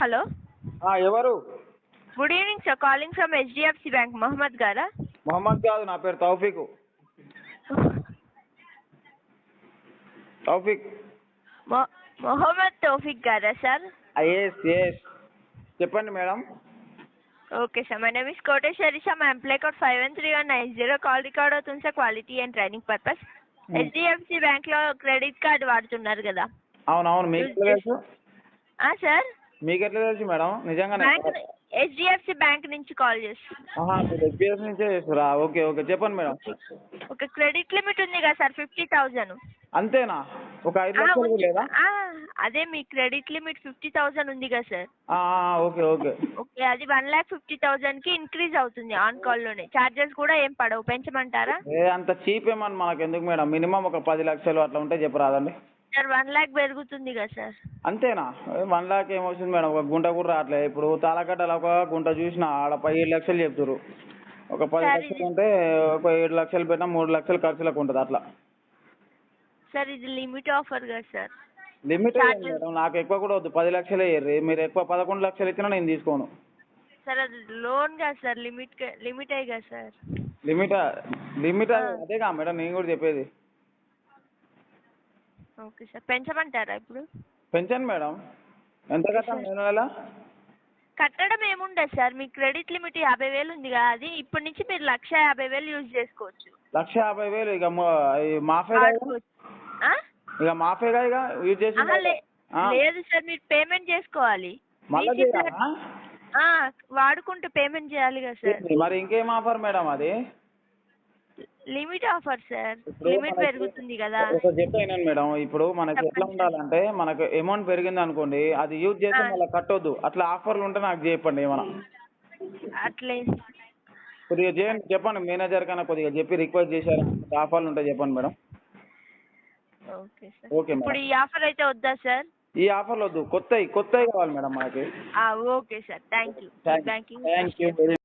Hello ఎవరు? Good evening sir, calling from HDFC bank. Mohammed గారా? మొహమ్మద్ కాదు, నా పేరు తౌఫీక్. తౌఫీక్. మొహమ్మద్ తౌఫీక్ గారా సార్? ఎస్ ఎస్, చెప్పండి madam. Okay sir, my name is Koteshwari sir. My employee code 513190. Call record అవుతుంది sir, quality and training purpose. HDFC బ్యాంక్లో credit card వాడుతున్నారు కదా? అవునవును, మీకు ఎట్లా తెలుసు? సార్ మీకు ఎట్లా తెలుసు మేడం? నిజంగానే హెచ్డిఎఫ్సి బ్యాంక్ నుంచి కాల్ చేస్తున్నా. మీరు హెచ్డిఎఫ్సి నుంచే చేస్తారా? ఓకే ఓకే, చెప్పండి మేడం. ఒక క్రెడిట్ లిమిట్ ఉంది కదా సార్, 50,000. అంతేనా? ఒక 5 లక్షలు లేదా? అదే మీ క్రెడిట్ లిమిట్ 50,000 ఉంది కదా సార్? ఓకే ఓకే ఓకే, అది 1,50,000కి ఇంక్రీజ్ అవుతుంది ఆన్ కాల్లోనే. ఛార్జెస్ కూడా ఏం పడవు, పెంచమంటారా? అంత చీప్ ఏమన్నా మనకు ఎందుకు మేడం? మినిమం ఒక 10 లక్షలు అట్లా ఉంటే చెప్పరాదండి సార్. 1,00,000 పెరుగుతుంది కదా సార్? అంతేనా? 1 లాక్ ఏమొస్తుంది మేడం? ఒక గుంట కూడా రావట్లేదు. ఇప్పుడు తాళకట్టలు ఒక గుంట చూసిన ఆడ 7 లక్షలు చెప్తారు. ఒక 10 లక్షలు అంటే ఒక 7 లక్షలు పెట్టినా 3 లక్షలు ఖర్చులకు ఉంటుంది అట్లా. సార్ ఇది లిమిట్ ఆఫర్ కదా సార్? లిమిట్ మేడం, నాకు ఎక్కువ కూడా వద్దు, 10 లక్షలే ఇయ్యర్రి. మీరు ఎక్కువ 11 లక్షలు ఇచ్చినా నేను తీసుకోను. సార్ అది లోన్ కదా సార్, లిమిట్ అయ్యి కదా సార్? లిమిట్ అదేగా మేడం నేను కూడా చెప్పేది. ఓకే సార్, పెంచమంటారా ఇప్పుడు? పెంచండి మేడం. ఎంత కట్టాలి నేను నెల? కట్టడం ఏముండదు సార్, మీ క్రెడిట్ లిమిట్ 50,000 ఉంది కదా, అది ఇప్పటి నుంచి మీరు 1,50,000 యూజ్ చేసుకోవచ్చు. 1,50,000 ఇక మాఫే ఇక మాఫేగా ఇక యూజ్ చేసి? లేదు సార్, మీరు పేమెంట్ చేసుకోవాలి. మళ్ళీ వాడుకుంటూ పేమెంట్ చేయాలి కదా సార్? మరి ఇంకేం ఆఫర్ మేడం అది? లిమిట్ ఆఫర్ సార్, లిమిట్ పెరుగుతుంది కదా. ఒక చెప్పాను మేడం, ఇప్పుడు మనకి ఎట్లా ఉండాలంటే, మనకు అమౌంట్ పెరిగింది అనుకోండి, అది యూజ్ చేస్తే మళ్ళీ కట్టొద్దు. అట్లా ఆఫర్లు ఉంటే నాకు చెప్పండి ఏమన్నా. అట్లే కొద్దిగా చేయండి, చెప్పండి మేనేజర్ కన్నా కొద్దిగా చెప్పి రిక్వెస్ట్ చేశారు. ఆఫర్లు ఉంటాయి చెప్పండి madam. Okay sir. Okay madam. ఇప్పుడు ఈ ఆఫర్ అయితే వద్దా సార్? ఈ ఆఫర్లు వద్దు, కొత్తవి కావాలి మేడం మనకి. Okay sir, thank you. Thank you.